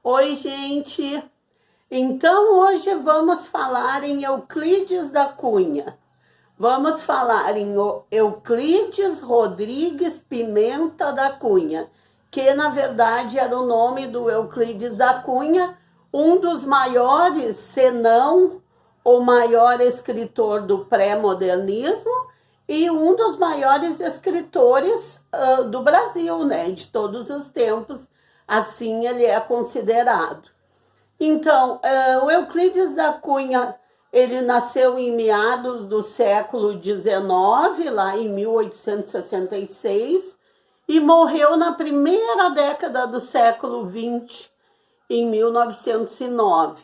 Oi, gente! Então, hoje vamos falar em Euclides da Cunha. Vamos falar em Euclides Rodrigues Pimenta da Cunha, que na verdade era o nome do Euclides da Cunha, um dos maiores, se não o maior escritor do pré-modernismo e um dos maiores escritores do Brasil, né, de todos os tempos. Assim ele é considerado. Então, o Euclides da Cunha, ele nasceu em meados do século XIX, lá em 1866, e morreu na primeira década do século XX, em 1909,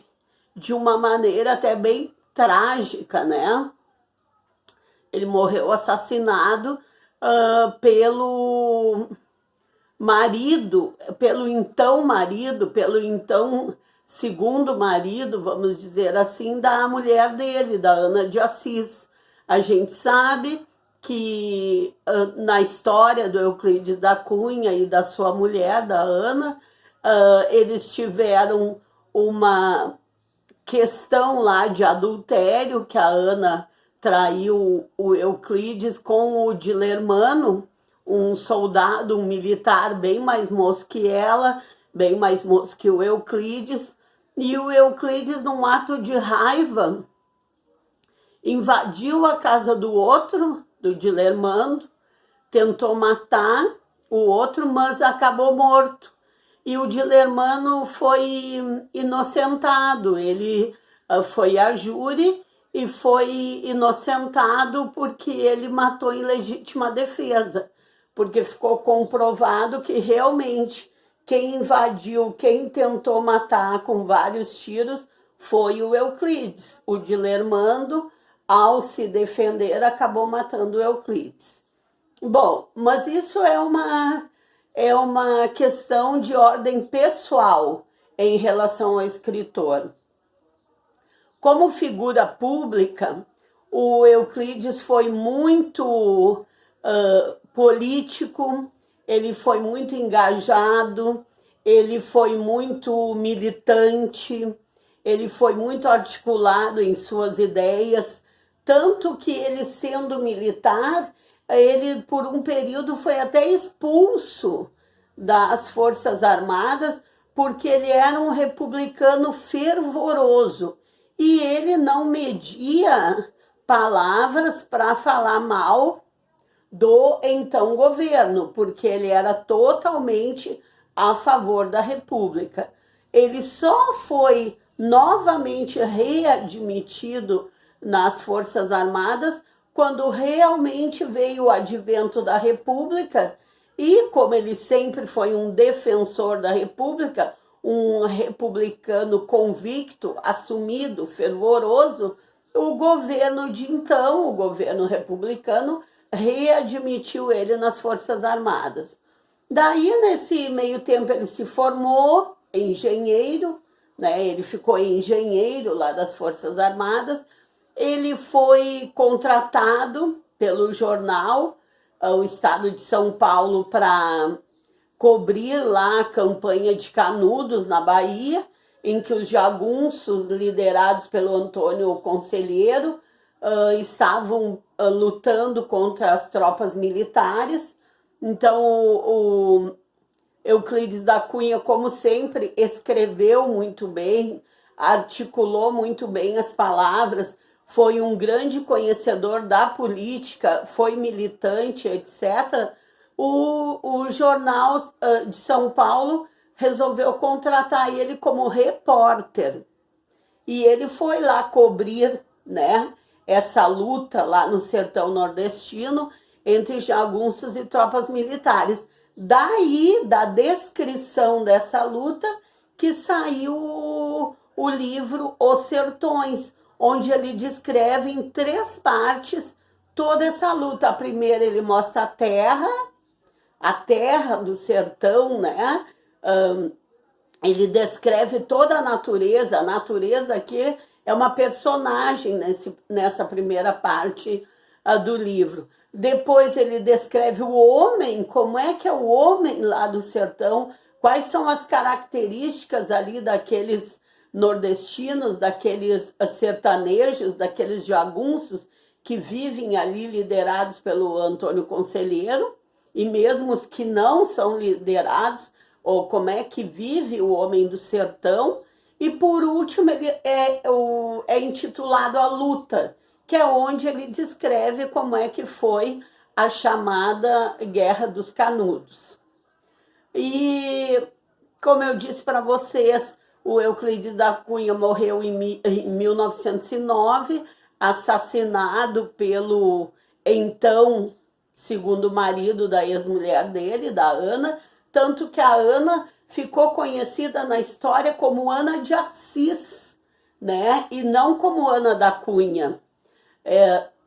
de uma maneira até bem trágica, né? Ele morreu assassinado pelo pelo então segundo marido, vamos dizer assim, da mulher dele, da Ana de Assis. A gente sabe que na história do Euclides da Cunha e da sua mulher, da Ana, eles tiveram uma questão lá de adultério, que a Ana traiu o Euclides com o Dilermano, um soldado, um militar bem mais moço que ela, bem mais moço que o Euclides, e o Euclides, num ato de raiva, invadiu a casa do outro, do Dilermano, tentou matar o outro, mas acabou morto. E o Dilermano foi inocentado, ele foi a júri e foi inocentado porque ele matou em legítima defesa, porque ficou comprovado que realmente quem invadiu, quem tentou matar com vários tiros foi o Euclides. O Dilermano, ao se defender, acabou matando o Euclides. Bom, mas isso é uma questão de ordem pessoal em relação ao escritor. Como figura pública, o Euclides foi muito político, ele foi muito engajado, ele foi muito militante, ele foi muito articulado em suas ideias, tanto que ele, sendo militar, ele por um período foi até expulso das Forças Armadas, porque ele era um republicano fervoroso e ele não media palavras para falar mal do então governo, porque ele era totalmente a favor da República. Ele só foi novamente readmitido nas Forças Armadas quando realmente veio o advento da República e, como ele sempre foi um defensor da República, um republicano convicto, assumido, fervoroso, o governo de então, o governo republicano, readmitiu ele nas Forças Armadas. Daí, nesse meio tempo, ele se formou engenheiro, né? Ele ficou engenheiro lá das Forças Armadas. Ele foi contratado pelo jornal, o Estado de São Paulo, para cobrir lá a campanha de Canudos, na Bahia, em que os jagunços, liderados pelo Antônio Conselheiro, estavam lutando contra as tropas militares. Então, o Euclides da Cunha, como sempre, escreveu muito bem, articulou muito bem as palavras, foi um grande conhecedor da política, foi militante, etc. O jornal de São Paulo resolveu contratar ele como repórter. E ele foi lá cobrir, né, essa luta lá no sertão nordestino entre jagunços e tropas militares. Daí, da descrição dessa luta, que saiu o livro Os Sertões, onde ele descreve em 3 partes toda essa luta. A primeira ele mostra a terra do sertão, né? Ele descreve toda a natureza aqui é uma personagem nessa primeira parte do livro. Depois ele descreve o homem, como é que é o homem lá do sertão, Quais são as características ali daqueles nordestinos, daqueles sertanejos, daqueles jagunços que vivem ali liderados pelo Antônio Conselheiro, e mesmo os que não são liderados, ou como é que vive o homem do sertão. E por último, ele é intitulado A Luta, que é onde ele descreve como é que foi a chamada Guerra dos Canudos. E, como eu disse para vocês, o Euclides da Cunha morreu em 1909, assassinado pelo então segundo marido da ex-mulher dele, da Ana, tanto que a Ana ficou conhecida na história como Ana de Assis, né? E não como Ana da Cunha.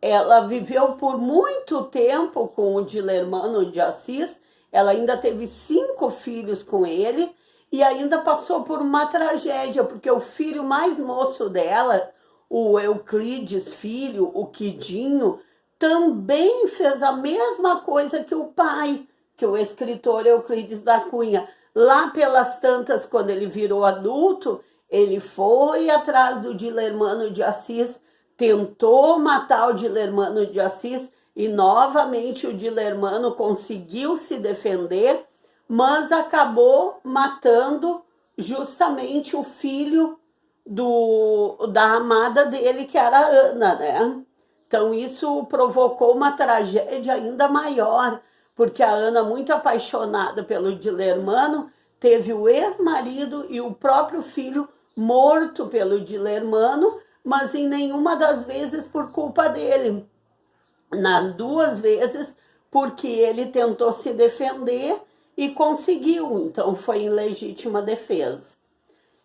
Ela viveu por muito tempo com o Dilermano de Assis, ela ainda teve 5 filhos com ele e ainda passou por uma tragédia, porque o filho mais moço dela, o Euclides filho, o Quidinho, também fez a mesma coisa que o pai, que o escritor Euclides da Cunha. Lá pelas tantas, quando ele virou adulto, ele foi atrás do Dilermano de Assis, tentou matar o Dilermano de Assis e novamente o Dilermano conseguiu se defender, mas acabou matando justamente o filho da amada dele, que era a Ana, né? Então isso provocou uma tragédia ainda maior, porque a Ana, muito apaixonada pelo Dilermano, teve o ex-marido e o próprio filho morto pelo Dilermano, mas em nenhuma das vezes por culpa dele. Nas 2 vezes, porque ele tentou se defender e conseguiu, então foi em legítima defesa.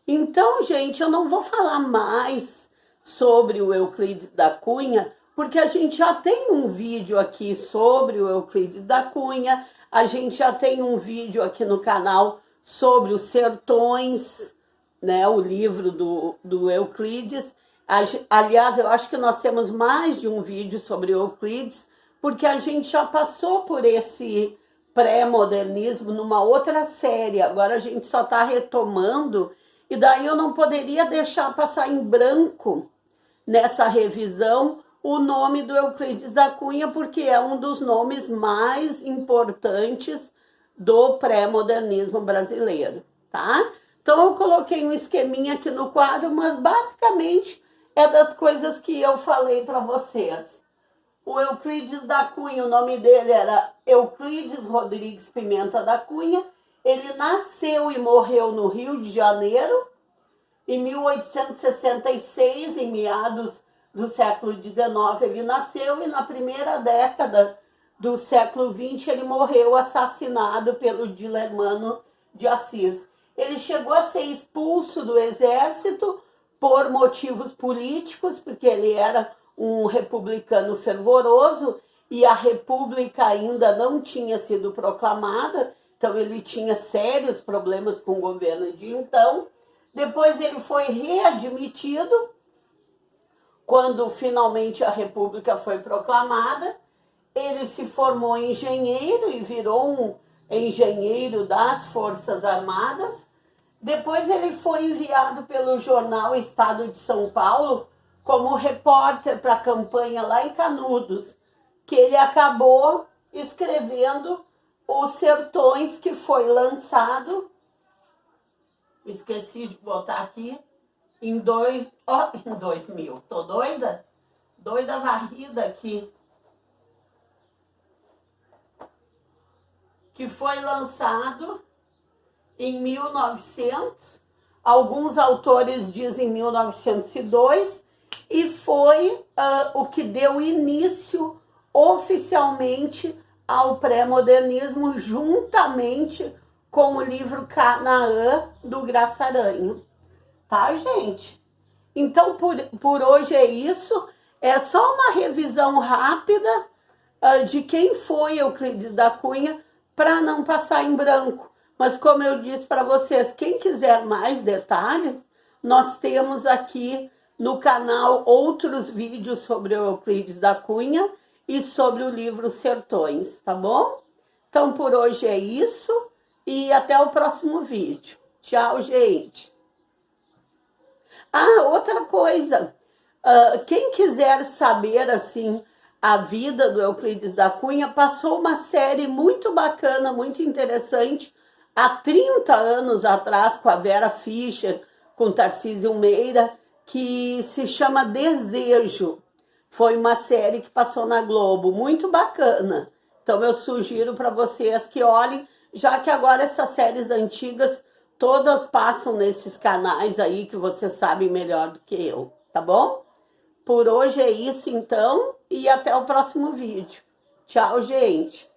Então, gente, eu não vou falar mais sobre o Euclides da Cunha, porque a gente já tem um vídeo aqui sobre o Euclides da Cunha, a gente já tem um vídeo aqui no canal sobre os Sertões, né, o livro do Euclides. Aliás, eu acho que nós temos mais de um vídeo sobre Euclides, porque a gente já passou por esse pré-modernismo numa outra série, agora a gente só está retomando, e daí eu não poderia deixar passar em branco nessa revisão o nome do Euclides da Cunha, porque é um dos nomes mais importantes do pré-modernismo brasileiro, tá? Então eu coloquei um esqueminha aqui no quadro, mas basicamente é das coisas que eu falei para vocês. O Euclides da Cunha, o nome dele era Euclides Rodrigues Pimenta da Cunha. Ele nasceu e morreu no Rio de Janeiro, em 1866, em meados do século XIX ele nasceu, e na primeira década do século XX ele morreu assassinado pelo Dilermano de Assis. Ele chegou a ser expulso do exército por motivos políticos, porque ele era um republicano fervoroso e a república ainda não tinha sido proclamada, então ele tinha sérios problemas com o governo de então. Depois ele foi readmitido, quando finalmente a república foi proclamada. Ele se formou engenheiro e virou um engenheiro das Forças Armadas. Depois ele foi enviado pelo jornal Estado de São Paulo como repórter para a campanha lá em Canudos, que ele acabou escrevendo Os Sertões, que foi lançado, esqueci de botar aqui, em 2000. Tô doida? Doida varrida aqui. Que foi lançado em 1900, alguns autores dizem 1902, e foi o que deu início oficialmente ao pré-modernismo, juntamente com o livro Canaã, do Graça Aranha. Tá, gente? Então, por hoje é isso. É só uma revisão rápida de quem foi Euclides da Cunha, para não passar em branco. Mas como eu disse para vocês, quem quiser mais detalhes, nós temos aqui no canal outros vídeos sobre o Euclides da Cunha e sobre o livro Sertões, tá bom? Então por hoje é isso. e até o próximo vídeo. Tchau, gente. Ah, outra coisa, quem quiser saber, assim, a vida do Euclides da Cunha, passou uma série muito bacana, muito interessante, há 30 anos atrás, com a Vera Fischer, com Tarcísio Meira, que se chama Desejo. Foi uma série que passou na Globo, muito bacana. Então eu sugiro para vocês que olhem, já que agora essas séries antigas todas passam nesses canais aí que vocês sabem melhor do que eu, tá bom? Por hoje é isso então e até o próximo vídeo. Tchau, gente!